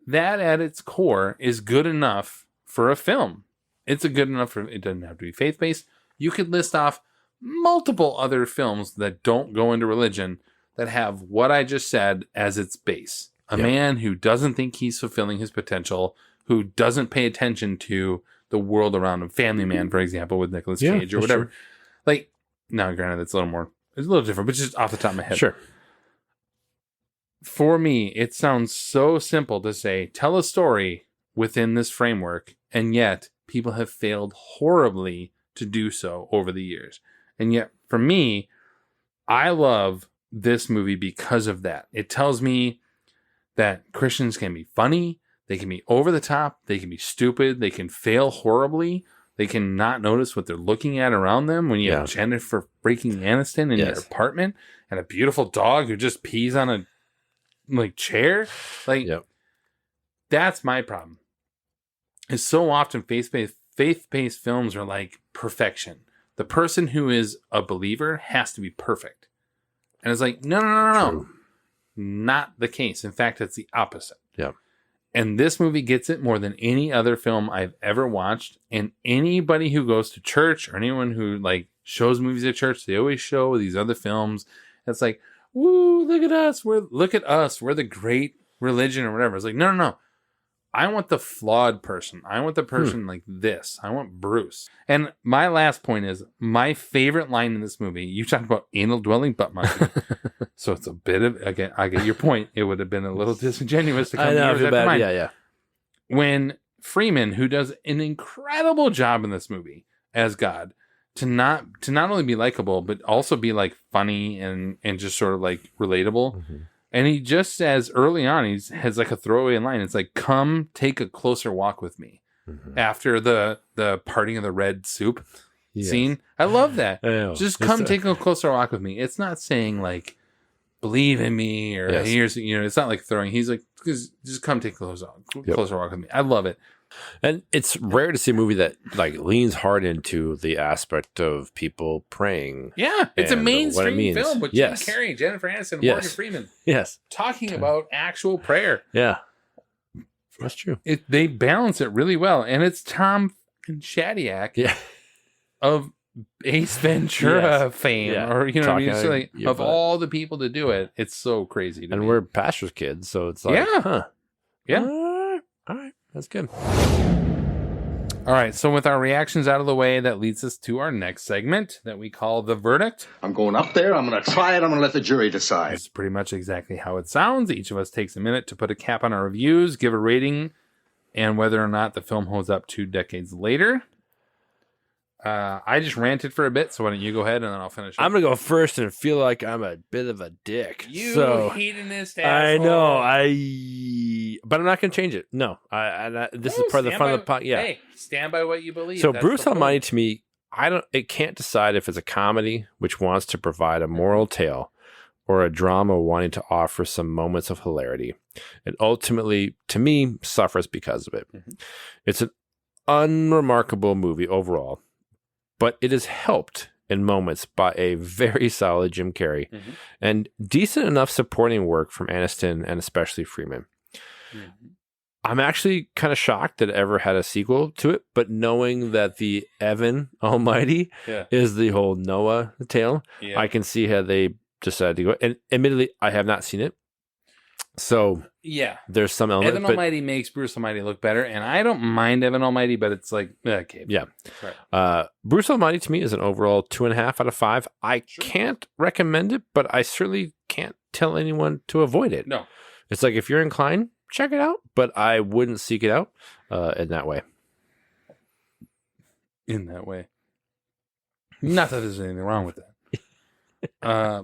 That at its core is good enough for a film. It's a good enough for, it doesn't have to be faith-based. You could list off multiple other films that don't go into religion that have what I just said as its base. A man who doesn't think he's fulfilling his potential, who doesn't pay attention to the world around him. Family Man, for example, with Nicolas Cage or whatever.
True.
Like, now, granted, it's a little different, but just off the top of my head.
Sure.
For me, it sounds so simple to say, tell a story within this framework, and yet people have failed horribly to do so over the years. And yet, for me, I love this movie because of that. It tells me that Christians can be funny, they can be over the top, they can be stupid, they can fail horribly. They can not notice what they're looking at around them when you have Jennifer freaking Aniston in your apartment and a beautiful dog who just pees on a chair. Like, that's my problem. Is so often faith-based films are like perfection. The person who is a believer has to be perfect. And it's like, no. Not the case. In fact, it's the opposite.
Yeah.
And this movie gets it more than any other film I've ever watched. And anybody who goes to church or anyone who like shows movies at church, they always show these other films. It's like, woo, look at us. We're the great religion or whatever. It's like, no. I want the flawed person. I want the person like this. I want Bruce. And my last point is, my favorite line in this movie, you talked about anal dwelling butt monkey. So it's a bit of, again, I get your point. It would have been a little disingenuous to come here with that in mind.
Yeah.
When Freeman, who does an incredible job in this movie as God, to not only be likable, but also be like funny and just sort of like relatable. Mm-hmm. And he just says early on, he has like a throwaway line. It's like, come take a closer walk with me. Mm-hmm. After the parting of the red soup scene. I love that. Just come take a closer walk with me. It's not saying like, believe in me or here's, it's not like throwing. He's like, just come take a closer walk with me. I love it.
And it's rare to see a movie that like leans hard into the aspect of people praying.
Yeah, it's a mainstream film with Jim Carrey, Jennifer Aniston, and Morgan Freeman.
Yes,
talking about actual prayer.
Yeah, that's true.
They balance it really well, and it's Tom Shadyac of Ace Ventura fame, or what I mean. So like, of all the people to do it, it's so crazy.
And we're pastor's kids, so it's like,
all right.
That's good.
All right, so with our reactions out of the way, that leads us to our next segment that we call The Verdict.
I'm going up there. I'm going to try it. I'm going to let the jury decide.
It's pretty much exactly how it sounds. Each of us takes a minute to put a cap on our reviews, give a rating, and whether or not the film holds up 2 decades later. I just ranted for a bit, so why don't you go ahead and then I'll finish.
I'm going to go first and feel like I'm a bit of a dick.
You
so,
hedonist
I
asshole.
know. But I'm not going to change it. No. This is part of the fun of the podcast. Yeah.
Hey, stand by what you believe.
So
That's
Bruce
the point.
Almighty, to me, it can't decide if it's a comedy which wants to provide a moral tale or a drama wanting to offer some moments of hilarity. It ultimately, to me, suffers because of it. Mm-hmm. It's an unremarkable movie overall, but it is helped in moments by a very solid Jim Carrey and decent enough supporting work from Aniston and especially Freeman. I'm actually kind of shocked that it ever had a sequel to it, but knowing that the Evan Almighty is the whole Noah tale, I can see how they decided to go. And admittedly, I have not seen it. So there's some element.
Evan Almighty makes Bruce Almighty look better, and I don't mind Evan Almighty, but it's like, okay.
Yeah.
Right.
Bruce Almighty to me is an overall 2.5 out of 5. I can't recommend it, but I certainly can't tell anyone to avoid it.
No.
It's like, if you're inclined, check it out, but I wouldn't seek it out in that way.
In that way. Not that there's anything wrong with that.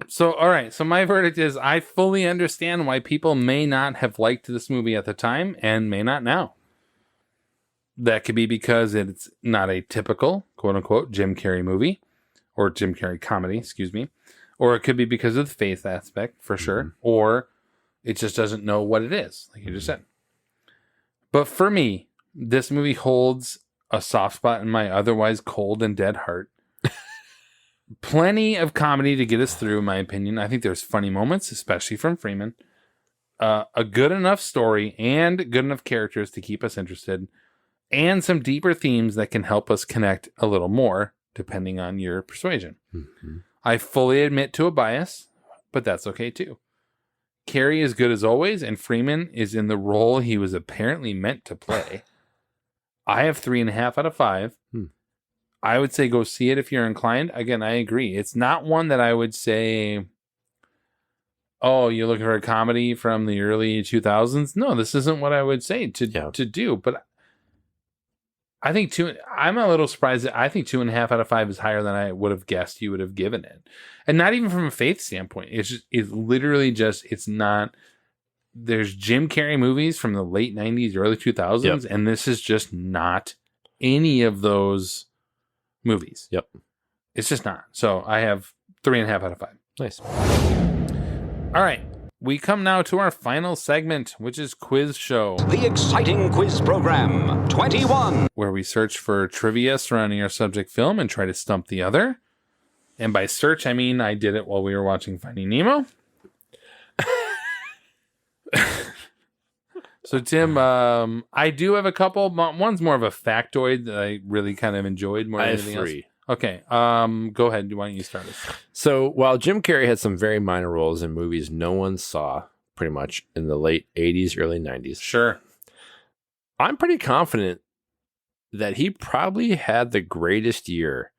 So, all right. So my verdict is I fully understand why people may not have liked this movie at the time and may not now. That could be because it's not a typical, quote unquote, Jim Carrey movie or Jim Carrey comedy, excuse me. Or it could be because of the faith aspect for sure. Or it just doesn't know what it is, like you just said. But for me, this movie holds a soft spot in my otherwise cold and dead heart. Plenty of comedy to get us through, in my opinion. I think there's funny moments, especially from Freeman. A good enough story and good enough characters to keep us interested. And some deeper themes that can help us connect a little more, depending on your persuasion. I fully admit to a bias, but that's okay too. Carrey is good as always, and Freeman is in the role he was apparently meant to play. I have 3.5 out of 5. I would say go see it if you're inclined. Again, I agree. It's not one that I would say, oh, you're looking for a comedy from the early 2000s. No, this isn't what I would say to do. But I think I'm a little surprised that I think 2.5 out of 5 is higher than I would have guessed you would have given it. And not even from a faith standpoint. It's literally just, it's not. There's Jim Carrey movies from the late 90s, early 2000s, and this is just not any of those movies. It's just not. So I have 3.5 out of 5.
Nice.
All right. We come now to our final segment, which is Quiz Show.
The exciting quiz program, 21.
Where we search for trivia surrounding our subject film and try to stump the other. And by search, I mean I did it while we were watching Finding Nemo. So, Tim, I do have a couple. One's more of a factoid that I really kind of enjoyed more than anything else.
3.
Okay, go ahead. Why don't you start us?
So, while Jim Carrey had some very minor roles in movies no one saw, pretty much, in the late 80s, early 90s.
Sure.
I'm pretty confident that he probably had the greatest year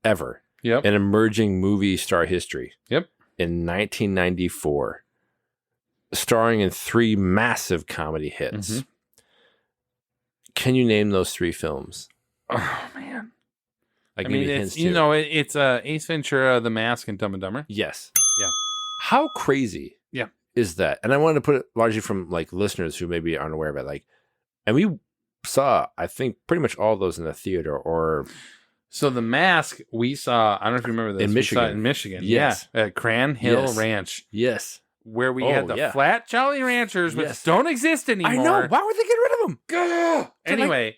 ever in emerging movie star history.
In
1994. Starring in 3 massive comedy hits. Can you name those 3 films?
Oh, man.
I mean,
it's it's Ace Ventura, The Mask, and Dumb and Dumber.
Yes.
Yeah.
How crazy is that? And I wanted to put it largely from like listeners who maybe aren't aware of it. Like, and we saw, I think, pretty much all those in the theater or...
So The Mask, we saw, I don't know if you remember this.
In Michigan.
We saw it in Michigan.
Yes.
Yeah. At Cran Hill Ranch.
Yes.
Where we had the flat Jolly Ranchers, which don't exist anymore.
I know. Why would they get rid of them?
Anyway,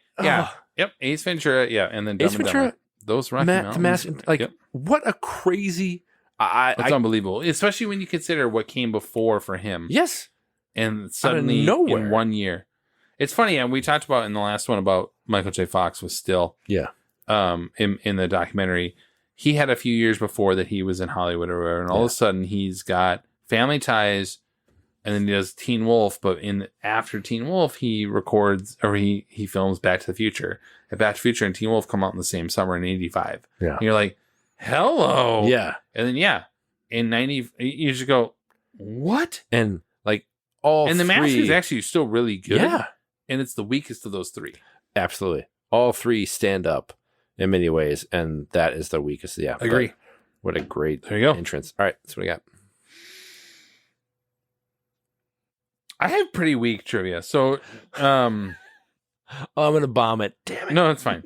Ace Ventura, and then Dumb
Ace
and
Ventura,
Dumber. Those Rocky Mountains.
The Mask, like, what a crazy...
It's unbelievable, especially when you consider what came before for him.
Yes.
And suddenly, in 1 year. It's funny, and we talked about in the last one about Michael J. Fox was still...
Yeah.
In the documentary. He had a few years before that he was in Hollywood or whatever, and all of a sudden he's got Family Ties, and then he does Teen Wolf. But after Teen Wolf, he records or he films Back to the Future. And Back to the Future and Teen Wolf come out in the same summer in '85.
Yeah,
and you're like, hello,
yeah,
and then in '90 you just go, what?
And like all
and the
three,
Mask is actually still really good.
Yeah,
and it's the weakest of those three.
Absolutely, all three stand up in many ways, and that is the weakest. Yeah,
I agree.
What a great
there you go
entrance. All right, that's what I got.
I have pretty weak trivia, so
I'm gonna bomb it. Damn it!
No, it's fine.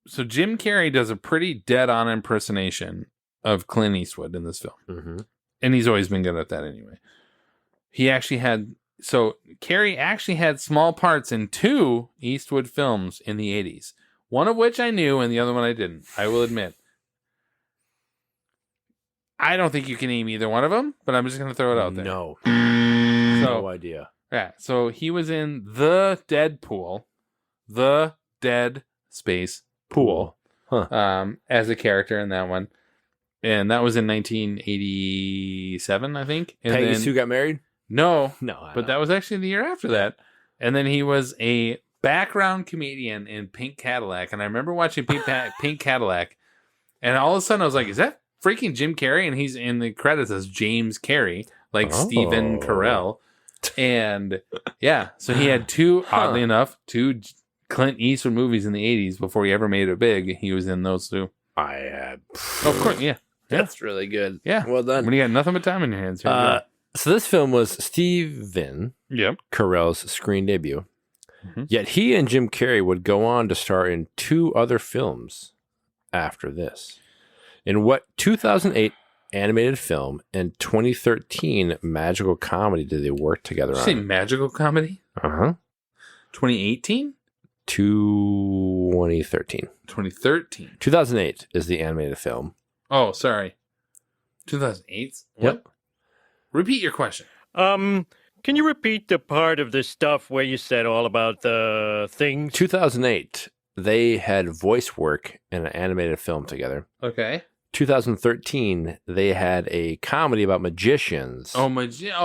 So Jim Carrey does a pretty dead-on impersonation of Clint Eastwood in this film, and he's always been good at that anyway. Carrey actually had small parts in 2 Eastwood films in the 80s. One of which I knew, and the other one I didn't. I will admit. I don't think you can name either one of them, but I'm just going to throw it out there.
No. No idea.
Yeah, so he was in The Deadpool, The Dead Space Pool, as a character in that one. And that was in 1987, I think. And
Peggy Sue got married?
No.
No.
But that was actually the year after that. And then he was a background comedian in Pink Cadillac. And I remember watching Pink Cadillac. And all of a sudden I was like, is that freaking Jim Carrey? And he's in the credits as James Carrey, like Stephen Carell. And yeah, so he had 2, oddly enough, 2 Clint Eastwood movies in the 80s before he ever made it big. He was in those 2.
Of
course, yeah.
That's really good.
Yeah.
Well done.
When you got nothing but time in your hands. Here we go.
So this film was Stephen Carell's screen debut. Yet he and Jim Carrey would go on to star in 2 other films after this. In what 2008 animated film and 2013 magical comedy did they work together
Did you
on?
say magical comedy? 2018?
2013.
2013.
2008 is the animated film.
Oh, sorry. 2008?
Yep.
Repeat your question.
Can you repeat the part of the stuff where you said all about the things?
2008, they had voice work in an animated film together.
Okay.
2013, they had a comedy about magicians.
Oh,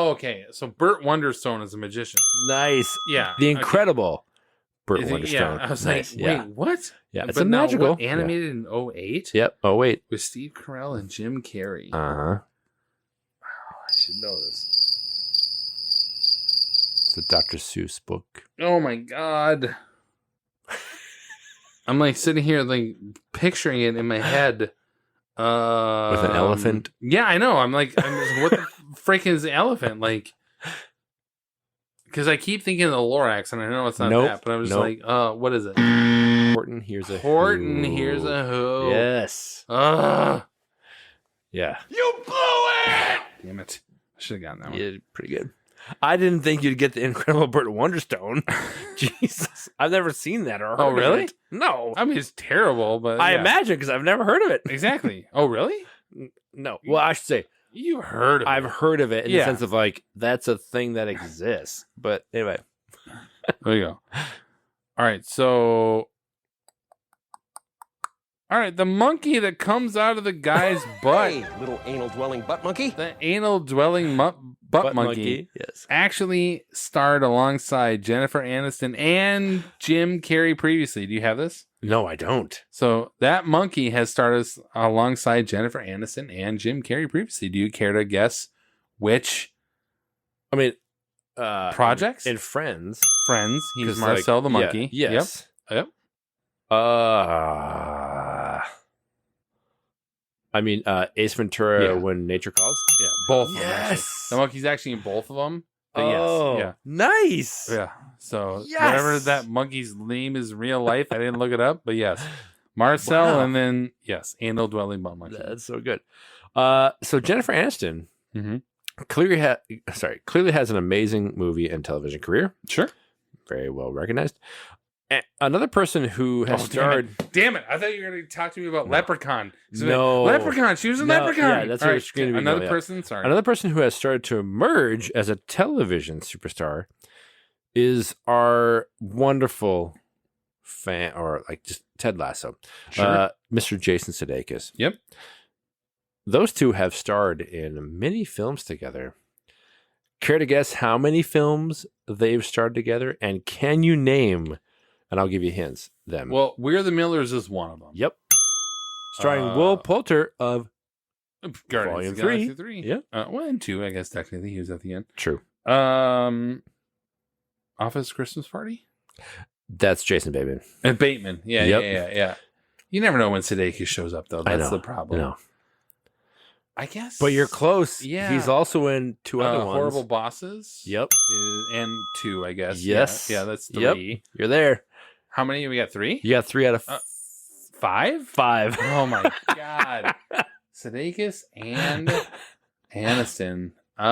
okay. So Burt Wonderstone is a magician.
Nice.
Yeah.
The incredible Burt
Is it-
Wonderstone.
Yeah, I was
Nice.
like, wait, what?
Yeah, it's
But
a
now
magical.
what, animated in 08?
Yep. Oh, wait.
With Steve Carell and Jim Carrey.
Uh-huh.
I should know this.
It's a Dr. Seuss book.
Oh my god. I'm like sitting here like picturing it in my head.
With an elephant?
Yeah, I know. I'm just, what the frick is the elephant? Like, because I keep thinking of the Lorax, and I know it's not that, but I was just like, what is it?
Horton, here's a
Horton,
who.
here's a who.
Yes.
Yeah.
You blew it!
Damn it. I should have gotten that one.
Yeah, pretty good. I didn't think you'd get the incredible Burt Wonderstone. Jesus. I've never seen that or heard
Oh,
of
really?
it. No.
I mean, it's terrible, but
I
yeah.
imagine because I've never heard of it.
Exactly. Oh, really?
No. Well, I should say,
You've heard of
I've
it.
heard of it in
Yeah.
the sense of like, that's a thing that exists. But anyway.
There you go. All right, so... All right, the monkey that comes out of the guy's butt.
Hey, little anal-dwelling butt monkey.
The anal-dwelling butt monkey
yes.
actually starred alongside Jennifer Aniston and Jim Carrey previously. Do you have this?
No, I don't.
So that monkey has starred alongside Jennifer Aniston and Jim Carrey previously. Do you care to guess which
I mean,
projects?
in Friends.
Friends. He's
'Cause,
Marcel the
yeah,
monkey.
yes.
Yep.
I mean, Ace Ventura When Nature Calls.
Yeah, both of them.
Yes.
Actually. The monkey's actually in both of them. But
Oh,
yes.
nice.
Yeah. So
Yes.
whatever that monkey's name is in real life, I didn't look it up, but yes. Marcel
Wow.
and then anal dwelling butt monkey.
That's so good. So Jennifer Aniston clearly has an amazing movie and television career.
Sure.
Very well recognized. Another person who has starred.
Damn it. I thought you were going to talk to me about Leprechaun.
No.
Leprechaun. She was in Leprechaun.
Yeah, that's
All
what
right,
it's going to be.
Another
yeah.
person. Sorry.
Another person who has started to emerge as a television superstar is our wonderful fan, or like just Ted Lasso,
Sure.
Mr. Jason Sudeikis.
Yep.
Those two have starred in many films together, Care to guess how many films they've starred together? And can you name, and I'll give you hints, them?
Well, We're the Millers is one of them.
Yep. Starring Will Poulter of
Guardians
Volume
of the Galaxy 3.
3. Yeah.
1 and 2, I guess, technically. He was at the end.
True.
Office Christmas Party?
That's Jason Bateman.
And Bateman. Yeah,
Yep.
yeah. You never know when Sudeikis shows up, though. That's the problem.
I know.
I guess.
But you're close.
Yeah.
He's also in two other ones.
Horrible Bosses.
Yep.
And 2, I guess.
Yes.
Yeah, that's 3.
Yep. You're there.
How many? We got 3?
You got 3 out of
5?
5.
Oh, my God. Sudeikis and Aniston. Oh.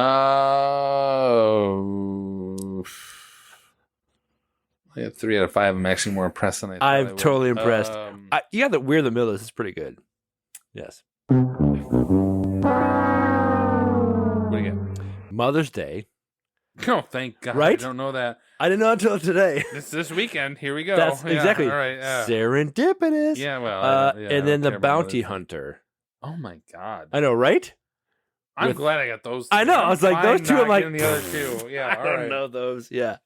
I got 3 out of 5. I'm actually more impressed than I thought.
I'm totally impressed. Yeah, that We're the Millers is pretty good. Yes.
What do you get?
Mother's Day.
Oh, thank God.
Right?
I don't know that.
I didn't know until today.
It's this weekend. Here we go.
That's
Yeah,
exactly.
All right.
Serendipitous.
Yeah, well.
And then The Bounty Hunter.
Oh, my God.
I know, right?
I'm glad I got those.
I know. I was like, those two. I'm like,
the other 2. Yeah.
I
all
don't
right.
know those. Yeah.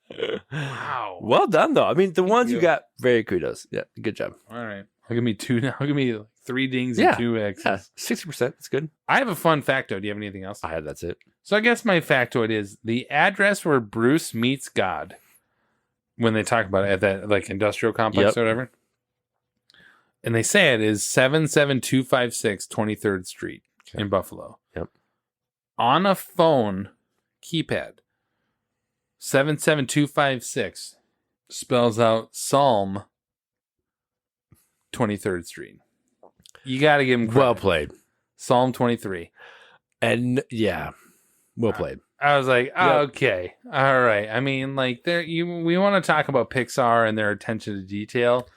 Wow.
Well done, though. I mean, the ones you
you.
got, very kudos. Yeah, good job.
All right. I'll give me 2 now. I'll give me 3 dings
Yeah.
and 2 X's.
Yeah, 60%. That's good.
I have a fun factoid. Do you have anything else?
That's it.
So I guess my factoid is the address where Bruce meets God when they talk about it at that like industrial complex
Yep.
or whatever. And they say it is 77256 23rd Street in Buffalo.
Yep.
On a phone keypad, 77256 spells out Psalm 23rd Street. You got to give him credit.
Well played.
Psalm 23.
And yeah, well played.
I was like, oh,
Yep.
okay, all right. I mean, like, we want to talk about Pixar and their attention to detail,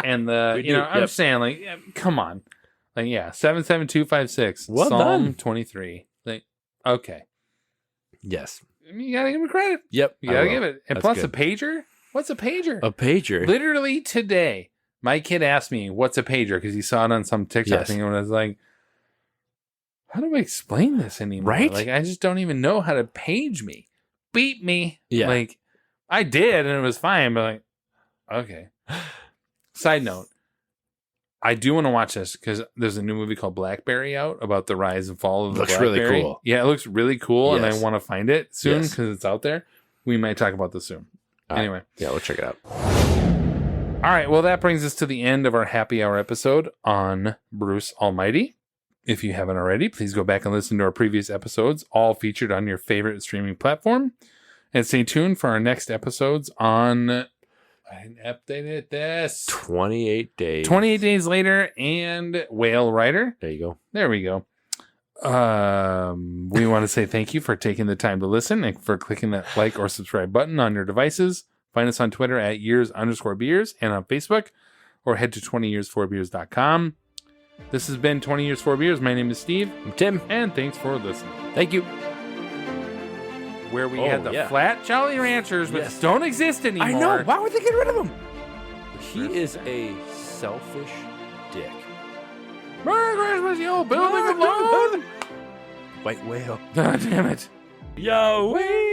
and
We do,
I'm
yep.
saying, like, yeah, come on, like, yeah, 77256,
Well
Psalm
done.
23, like, okay,
Yes.
I mean, you gotta give him credit.
Yep.
You
I
gotta
will.
give it, and
That's
plus
good.
a pager. What's a pager?
A pager.
Literally today, my kid asked me, "What's a pager?" because he saw it on some TikTok
Yes.
thing, and I was like, how do I explain this anymore?
Right?
Like, I just don't even know how to page me. Beat me.
Yeah.
Like, I did, and it was fine, but like, okay. Side note, I do want to watch this because there's a new movie called Blackberry out about the rise and fall of the
Looks really
Blackberry.
cool.
Yeah, it looks really cool, and I
Yes.
want to find it soon
Yes.
because it's out there. We might talk about this soon.
All right.
Anyway.
Yeah, we'll check it out.
All right, well, that brings us to the end of our happy hour episode on Bruce Almighty. If you haven't already, please go back and listen to our previous episodes, all featured on your favorite streaming platform. And stay tuned for our next episodes on, I didn't update it, this.
28 days.
28 Days Later and Whale Rider.
There you go.
There we go. We want to say thank you for taking the time to listen and for clicking that like or subscribe button on your devices. Find us on Twitter at years_beers and on Facebook, or head to 20years4beers.com. This has been 20 Years 4 Beers. My name is Steve.
I'm Tim.
And thanks for listening.
Thank you.
Where we had the
yeah.
flat Jolly Ranchers, which
Yes.
don't exist anymore.
I know. Why would they get rid of him? He is a selfish dick.
Merry Christmas, you building alone.
White whale.
God damn it.
Yo, wee.